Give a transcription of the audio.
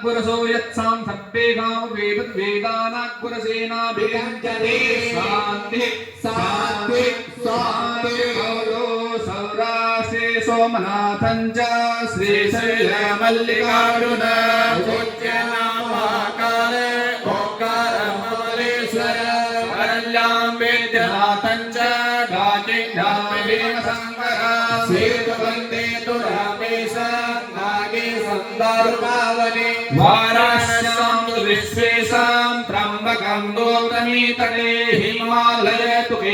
गुरसो यत्सां सप्पेगां वेदानाग्रसेना विरञ्जते शान्ति शान्ति शान्ति गौरो सौरासे सोमनाथं च श्रीशैलमल्लिकार्जुन पूज्यनामाकारे ओंकारममलेश्वर अरल्यां वेद्यनाथं च गाचिभीमशङ्कर सेतुवन्दे तु रामेश नागे सन्दारुकावने वाराणस्यां विश्वेशां त्र्यम्बकं गौतमी तटे हिमालय तुके